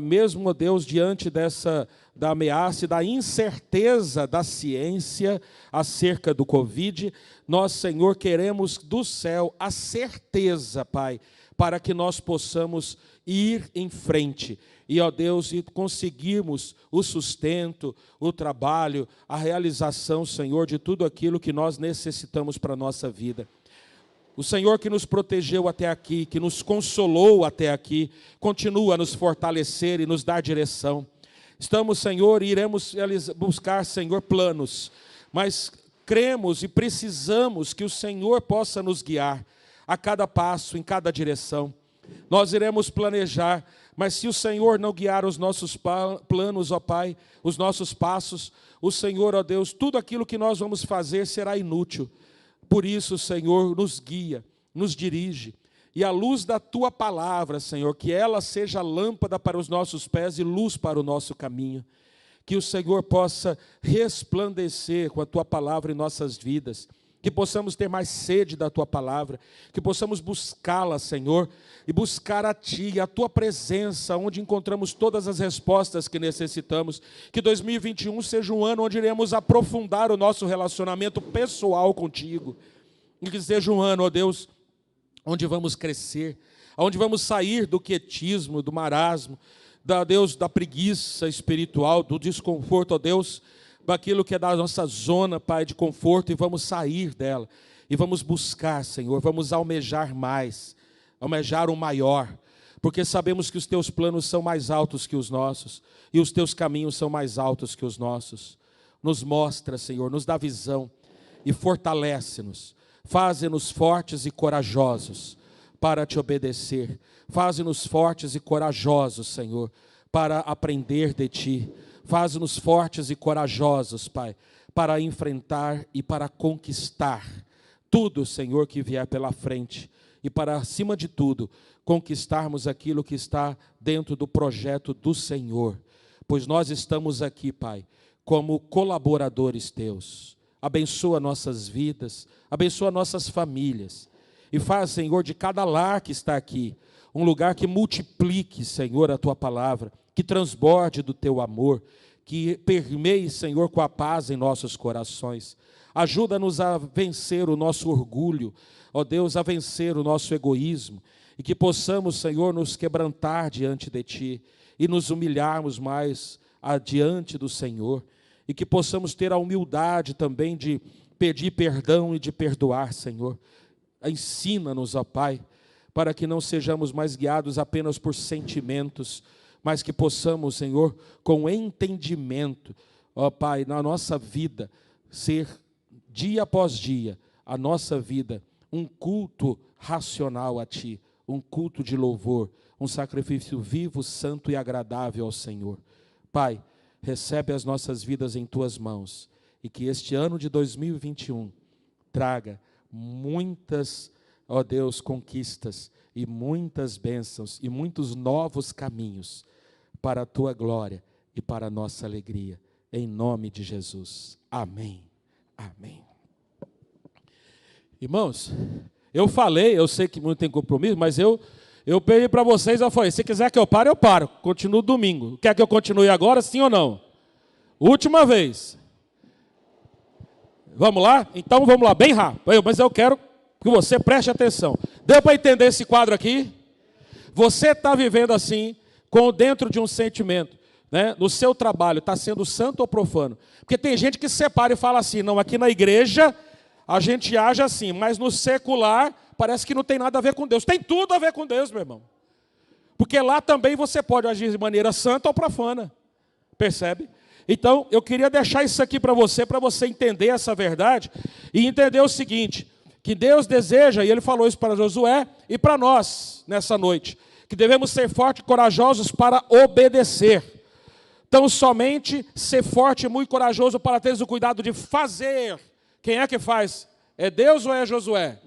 mesmo, ó Deus, diante da ameaça e da incerteza da ciência acerca do Covid, nós, Senhor, queremos do céu a certeza, Pai, para que nós possamos ir em frente e, ó Deus, e conseguirmos o sustento, o trabalho, a realização, Senhor, de tudo aquilo que nós necessitamos para a nossa vida. O Senhor que nos protegeu até aqui, que nos consolou até aqui, continua a nos fortalecer e nos dar direção. Estamos, Senhor, e iremos buscar, Senhor, planos, mas cremos e precisamos que o Senhor possa nos guiar a cada passo, em cada direção. Nós iremos planejar, mas se o Senhor não guiar os nossos planos, ó Pai, os nossos passos, o Senhor, ó Deus, tudo aquilo que nós vamos fazer será inútil. Por isso, Senhor, nos guia, nos dirige, e a luz da Tua palavra, Senhor, que ela seja lâmpada para os nossos pés e luz para o nosso caminho. Que o Senhor possa resplandecer com a Tua palavra em nossas vidas, que possamos ter mais sede da Tua palavra, que possamos buscá-la, Senhor, e buscar a Ti, a Tua presença, onde encontramos todas as respostas que necessitamos. Que 2021 seja um ano onde iremos aprofundar o nosso relacionamento pessoal contigo, e que seja um ano, ó Deus, onde vamos crescer, onde vamos sair do quietismo, do marasmo, da preguiça espiritual, do desconforto, ó Deus, daquilo que é da nossa zona, Pai, de conforto, e vamos sair dela, e vamos buscar, Senhor, vamos almejar mais, almejar o maior, porque sabemos que os Teus planos são mais altos que os nossos, e os Teus caminhos são mais altos que os nossos. Nos mostra, Senhor, nos dá visão, e fortalece-nos, faze-nos fortes e corajosos para Te obedecer, faze-nos fortes e corajosos, Senhor, para aprender de Ti, faze-nos fortes e corajosos, Pai, para enfrentar e para conquistar tudo, Senhor, que vier pela frente. E para, acima de tudo, conquistarmos aquilo que está dentro do projeto do Senhor. Pois nós estamos aqui, Pai, como colaboradores Teus. Abençoa nossas vidas, abençoa nossas famílias. E faz, Senhor, de cada lar que está aqui, um lugar que multiplique, Senhor, a Tua palavra, que transborde do Teu amor, que permeie, Senhor, com a paz em nossos corações. Ajuda-nos a vencer o nosso orgulho, ó Deus, a vencer o nosso egoísmo, e que possamos, Senhor, nos quebrantar diante de Ti, e nos humilharmos mais diante do Senhor, e que possamos ter a humildade também de pedir perdão e de perdoar, Senhor. Ensina-nos, ó Pai, para que não sejamos mais guiados apenas por sentimentos, mas que possamos, Senhor, com entendimento, ó Pai, na nossa vida, ser dia após dia, a nossa vida, um culto racional a Ti, um culto de louvor, um sacrifício vivo, santo e agradável ao Senhor. Pai, recebe as nossas vidas em Tuas mãos, e que este ano de 2021 traga muitas, ó Deus, conquistas, e muitas bênçãos, e muitos novos caminhos, para a Tua glória e para a nossa alegria, em nome de Jesus. Amém. Amém. Irmãos, eu sei que muito tem compromisso, mas eu pedi para vocês, eu falei, se quiser que eu paro, continuo domingo. Quer que eu continue agora, sim ou não? Última vez. Vamos lá? Então vamos lá, bem rápido. Mas eu quero que você preste atenção. Deu para entender esse quadro aqui? Você está vivendo assim, dentro de um sentimento, né? No seu trabalho, está sendo santo ou profano? Porque tem gente que separa e fala assim, não, aqui na igreja a gente age assim, mas no secular parece que não tem nada a ver com Deus. Tem tudo a ver com Deus, meu irmão. Porque lá também você pode agir de maneira santa ou profana. Percebe? Então, eu queria deixar isso aqui para você entender essa verdade e entender o seguinte, que Deus deseja, e Ele falou isso para Josué e para nós nessa noite, que devemos ser fortes e corajosos para obedecer. Então, somente ser forte e muito corajoso para teres o cuidado de fazer. Quem é que faz? É Deus ou é Josué?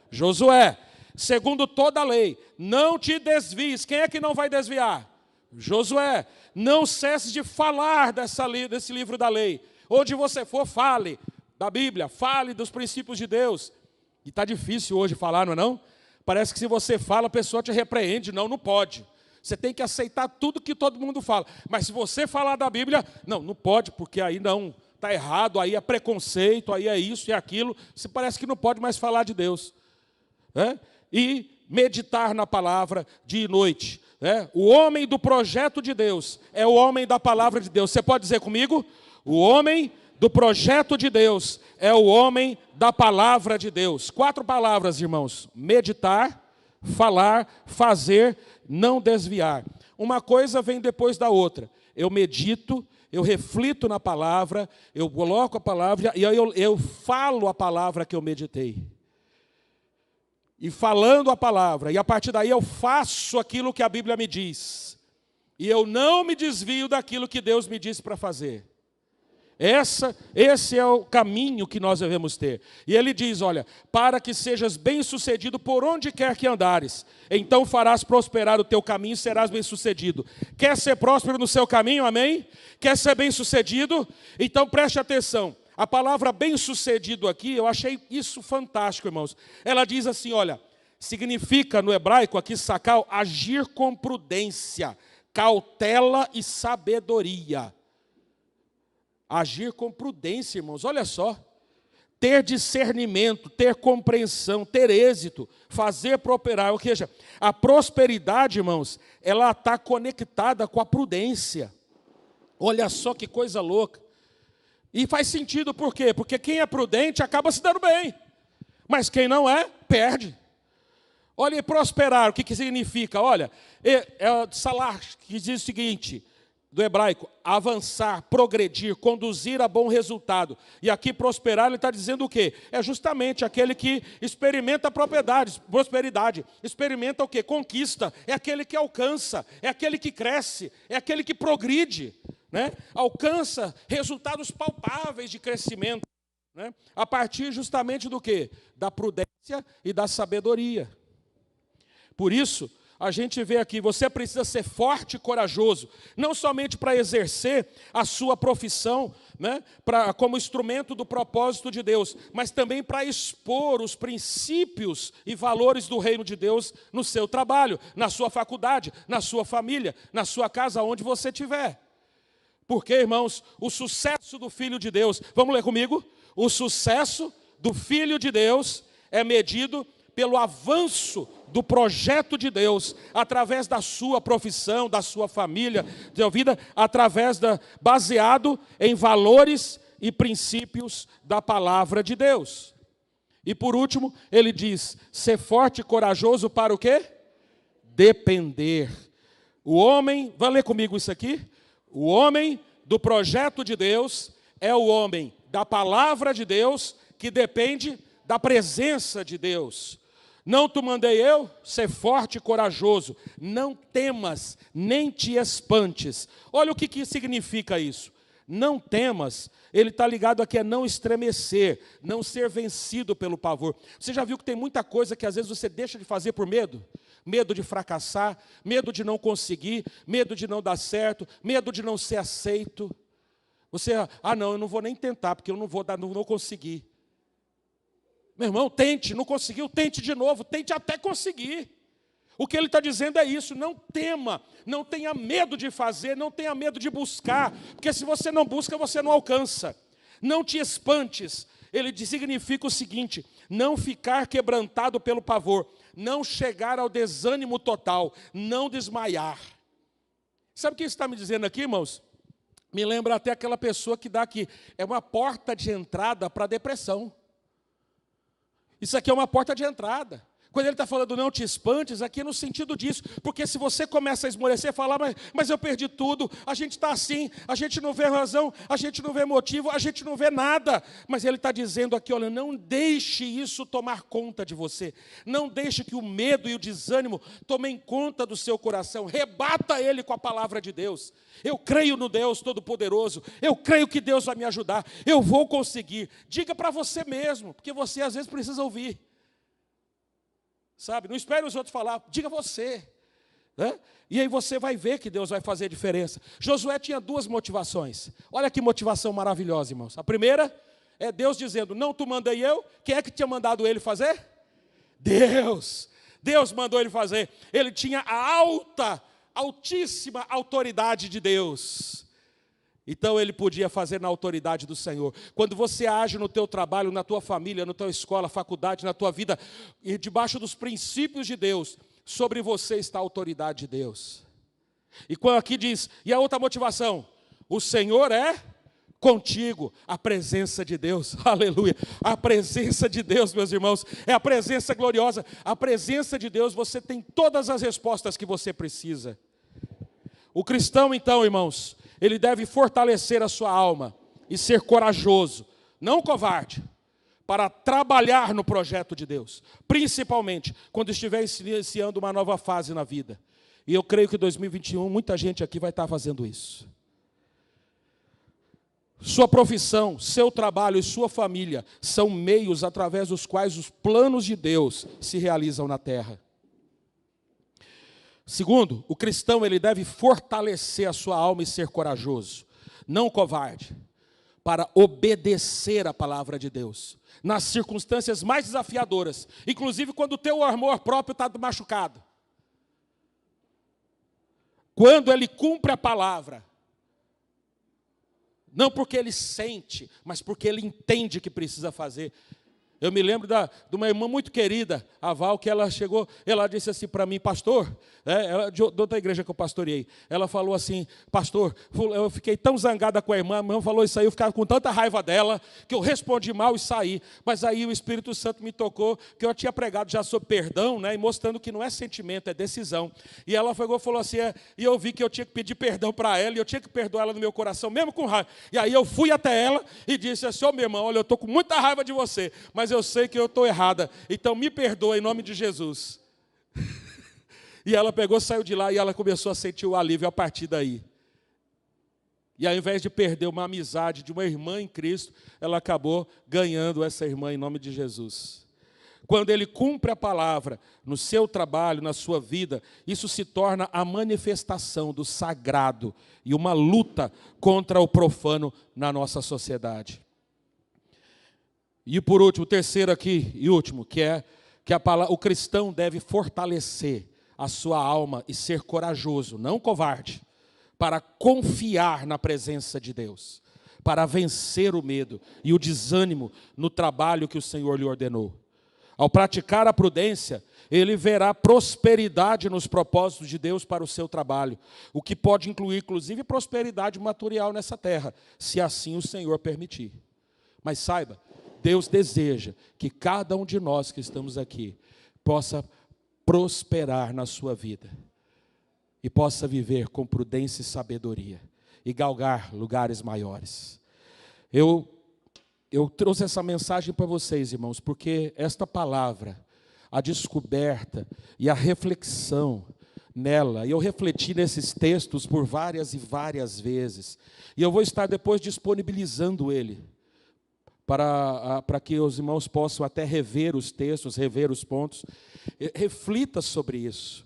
Josué. Segundo toda a lei, não te desvies. Quem é que não vai desviar? Josué. Não cesse de falar desse livro da lei. Onde você for, fale da Bíblia, fale dos princípios de Deus. E está difícil hoje falar, não é não? Parece que se você fala, a pessoa te repreende. Não, não pode. Você tem que aceitar tudo que todo mundo fala. Mas se você falar da Bíblia, não pode, porque aí não, está errado, aí é preconceito, aí é isso e aquilo. Você parece que não pode mais falar de Deus. E meditar na palavra dia e noite. O homem do projeto de Deus é o homem da palavra de Deus. Você pode dizer comigo? O homem do projeto de Deus é o homem da palavra de Deus. 4 palavras, irmãos: meditar, falar, fazer, não desviar. Uma coisa vem depois da outra. Eu medito, eu reflito na palavra, eu coloco a palavra e eu falo a palavra que eu meditei. E falando a palavra, e a partir daí eu faço aquilo que a Bíblia me diz. E eu não me desvio daquilo que Deus me disse para fazer. Esse é o caminho que nós devemos ter. E ele diz, olha, para que sejas bem-sucedido por onde quer que andares, então farás prosperar o teu caminho e serás bem-sucedido. Quer ser próspero no seu caminho, amém? Quer ser bem-sucedido? Então preste atenção. A palavra bem-sucedido aqui, eu achei isso fantástico, irmãos. Ela diz assim, olha, significa no hebraico aqui, sakal, agir com prudência, cautela e sabedoria. Agir com prudência, irmãos, olha só. Ter discernimento, ter compreensão, ter êxito, fazer prosperar. Ou seja, a prosperidade, irmãos, ela está conectada com a prudência. Olha só que coisa louca. E faz sentido, por quê? Porque quem é prudente acaba se dando bem. Mas quem não é, perde. Olha, e prosperar, o que significa? Olha, o salar, que diz o seguinte, do hebraico, avançar, progredir, conduzir a bom resultado. E aqui prosperar, ele está dizendo o quê? É justamente aquele que experimenta prosperidade. Experimenta o quê? Conquista. É aquele que alcança, é aquele que cresce, é aquele que progride. Alcança resultados palpáveis de crescimento. A partir justamente do quê? Da prudência e da sabedoria. Por isso, a gente vê aqui, você precisa ser forte e corajoso, não somente para exercer a sua profissão, como instrumento do propósito de Deus, mas também para expor os princípios e valores do reino de Deus no seu trabalho, na sua faculdade, na sua família, na sua casa, onde você estiver. Porque, irmãos, o sucesso do Filho de Deus, vamos ler comigo? O sucesso do Filho de Deus é medido pelo avanço do projeto de Deus, através da sua profissão, da sua família, da vida, baseado em valores e princípios da palavra de Deus. E por último, ele diz, ser forte e corajoso para o quê? Depender. O homem, vai ler comigo isso aqui? O homem do projeto de Deus é o homem da palavra de Deus que depende da presença de Deus. Não te mandei eu ser forte e corajoso, não temas, nem te espantes. Olha o que significa isso. Não temas, ele está ligado aqui a não estremecer, não ser vencido pelo pavor. Você já viu que tem muita coisa que às vezes você deixa de fazer por medo? Medo de fracassar, medo de não conseguir, medo de não dar certo, medo de não ser aceito. Você, não, eu não vou nem tentar, porque eu não vou conseguir. Meu irmão, tente, não conseguiu, tente de novo, tente até conseguir. O que ele está dizendo é isso, não tema, não tenha medo de fazer, não tenha medo de buscar, porque se você não busca, você não alcança. Não te espantes, ele significa o seguinte, não ficar quebrantado pelo pavor, não chegar ao desânimo total, não desmaiar. Sabe o que isso está me dizendo aqui, irmãos? Me lembra até aquela pessoa que dá aqui, é uma porta de entrada para a depressão. Isso aqui é uma porta de entrada. Quando ele está falando não te espantes, aqui é no sentido disso, porque se você começa a esmorecer, falar, mas eu perdi tudo, a gente está assim, a gente não vê razão, a gente não vê motivo, a gente não vê nada, mas ele está dizendo aqui, olha, não deixe isso tomar conta de você, não deixe que o medo e o desânimo tomem conta do seu coração, rebata ele com a palavra de Deus. Eu creio no Deus Todo-Poderoso, eu creio que Deus vai me ajudar, eu vou conseguir. Diga para você mesmo, porque você às vezes precisa ouvir. Sabe, não espere os outros falar, diga você, né? E aí você vai ver que Deus vai fazer a diferença. Josué tinha duas motivações. Olha que motivação maravilhosa, irmãos. A primeira é Deus dizendo, não tu mandei eu, quem é que tinha mandado ele fazer? Deus. Deus mandou ele fazer. Ele tinha a altíssima autoridade de Deus. Então ele podia fazer na autoridade do Senhor. Quando você age no teu trabalho, na tua família, na tua escola, faculdade, na tua vida, e debaixo dos princípios de Deus, sobre você está a autoridade de Deus. E quando aqui diz, e a outra motivação, o Senhor é contigo, a presença de Deus, aleluia, a presença de Deus, meus irmãos, é a presença gloriosa, a presença de Deus, você tem todas as respostas que você precisa. O cristão então, irmãos, ele deve fortalecer a sua alma e ser corajoso, não covarde, para trabalhar no projeto de Deus, principalmente quando estiver iniciando uma nova fase na vida. E eu creio que em 2021 muita gente aqui vai estar fazendo isso. Sua profissão, seu trabalho e sua família são meios através dos quais os planos de Deus se realizam na terra. Segundo, o cristão ele deve fortalecer a sua alma e ser corajoso, não covarde, para obedecer a palavra de Deus, nas circunstâncias mais desafiadoras, inclusive quando o teu amor próprio está machucado. Quando ele cumpre a palavra, não porque ele sente, mas porque ele entende que precisa fazer. Eu me lembro de uma irmã muito querida, a Val, que ela chegou, ela disse assim para mim, pastor, de outra igreja que eu pastoreei, ela falou assim, pastor, eu fiquei tão zangada com a irmã falou isso aí, eu ficava com tanta raiva dela, que eu respondi mal e saí, mas aí o Espírito Santo me tocou, que eu tinha pregado já sobre perdão, né, e mostrando que não é sentimento, é decisão, e ela falou assim, e eu vi que eu tinha que pedir perdão para ela, e eu tinha que perdoar ela no meu coração, mesmo com raiva, e aí eu fui até ela, e disse assim, ô meu irmão, olha, eu estou com muita raiva de você, mas eu sei que eu estou errada, então me perdoa em nome de Jesus. E ela pegou, saiu de lá e ela começou a sentir o alívio a partir daí. E ao invés de perder uma amizade de uma irmã em Cristo, ela acabou ganhando essa irmã em nome de Jesus. Quando ele cumpre a palavra no seu trabalho, na sua vida, isso se torna a manifestação do sagrado e uma luta contra o profano na nossa sociedade. E por último, o terceiro aqui e último, que é que o cristão deve fortalecer a sua alma e ser corajoso, não covarde, para confiar na presença de Deus, para vencer o medo e o desânimo no trabalho que o Senhor lhe ordenou. Ao praticar a prudência, ele verá prosperidade nos propósitos de Deus para o seu trabalho, o que pode incluir, inclusive, prosperidade material nessa terra, se assim o Senhor permitir. Mas saiba, Deus deseja que cada um de nós que estamos aqui possa prosperar na sua vida e possa viver com prudência e sabedoria e galgar lugares maiores. Eu trouxe essa mensagem para vocês, irmãos, porque esta palavra, a descoberta e a reflexão nela, e eu refleti nesses textos por várias e várias vezes, e eu vou estar depois disponibilizando ele, para que os irmãos possam até rever os textos, rever os pontos. Reflita sobre isso.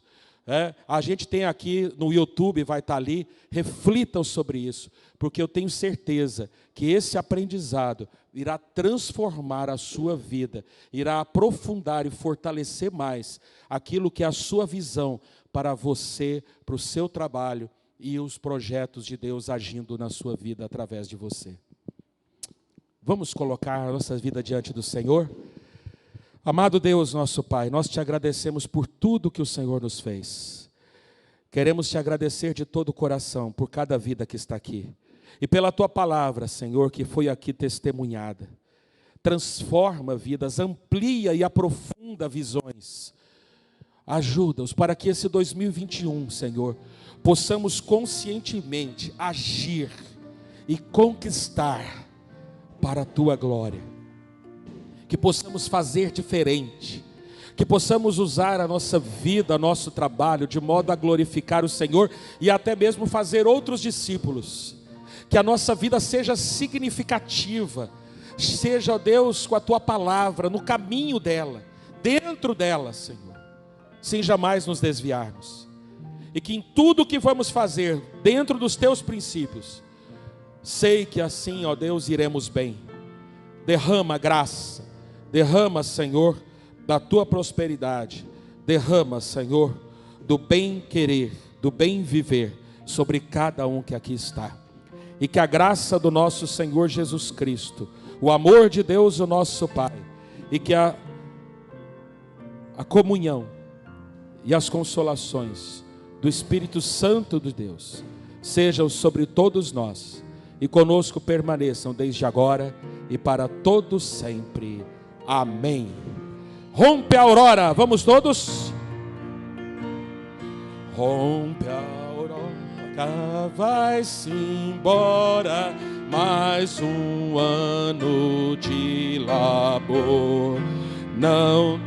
A gente tem aqui no YouTube, vai estar ali, reflitam sobre isso, porque eu tenho certeza que esse aprendizado irá transformar a sua vida, irá aprofundar e fortalecer mais aquilo que é a sua visão para você, para o seu trabalho e os projetos de Deus agindo na sua vida através de você. Vamos colocar a nossa vida diante do Senhor? Amado Deus, nosso Pai, nós te agradecemos por tudo que o Senhor nos fez. Queremos te agradecer de todo o coração por cada vida que está aqui. E pela tua palavra, Senhor, que foi aqui testemunhada. transforma vidas, amplia e aprofunda visões. Ajuda-os para que esse 2021, Senhor, possamos conscientemente agir e conquistar para a Tua glória. Que possamos fazer diferente, que possamos usar a nossa vida, nosso trabalho, de modo a glorificar o Senhor e até mesmo fazer outros discípulos. Que a nossa vida seja significativa, seja, ó Deus, com a Tua palavra, no caminho dela, dentro dela, Senhor, sem jamais nos desviarmos. E que em tudo que vamos fazer, dentro dos Teus princípios, sei que assim, ó Deus, iremos bem. Derrama graça, derrama, Senhor, da Tua prosperidade, derrama, Senhor, do bem querer, do bem viver, sobre cada um que aqui está. E que a graça do nosso Senhor Jesus Cristo, o amor de Deus, o nosso Pai, e que a comunhão e as consolações do Espírito Santo de Deus sejam sobre todos nós e conosco permaneçam desde agora e para todos sempre. Amém. Rompe a aurora, vamos todos? Rompe a aurora, vai-se embora, mais um ano de labor. Não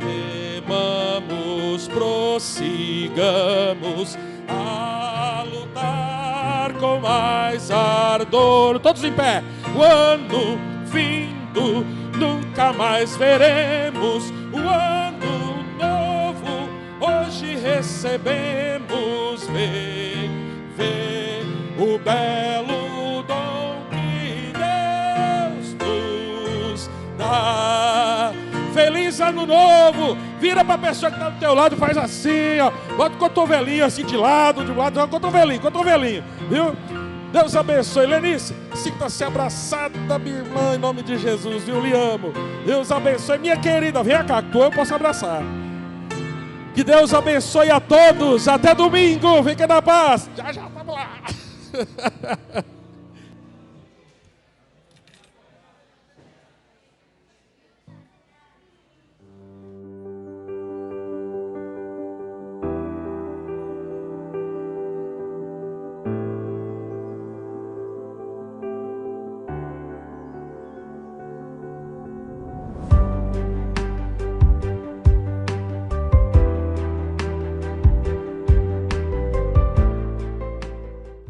temamos, prossigamos a lutar com mais ardor. Todos em pé. O ano vindo nunca mais veremos. O ano novo hoje recebemos. Vê o belo dom que Deus nos dá. Feliz ano novo. Vira para a pessoa que está do teu lado e faz assim, ó. Bota o cotovelinho assim de lado, cotovelinho, viu? Deus abençoe. Lenice, sinta-se abraçada, minha irmã, em nome de Jesus, viu? Lhe amo. Deus abençoe. Minha querida, vem cá, que eu posso abraçar. Que Deus abençoe a todos. Até domingo. Fiquem na paz. Já, vamos lá.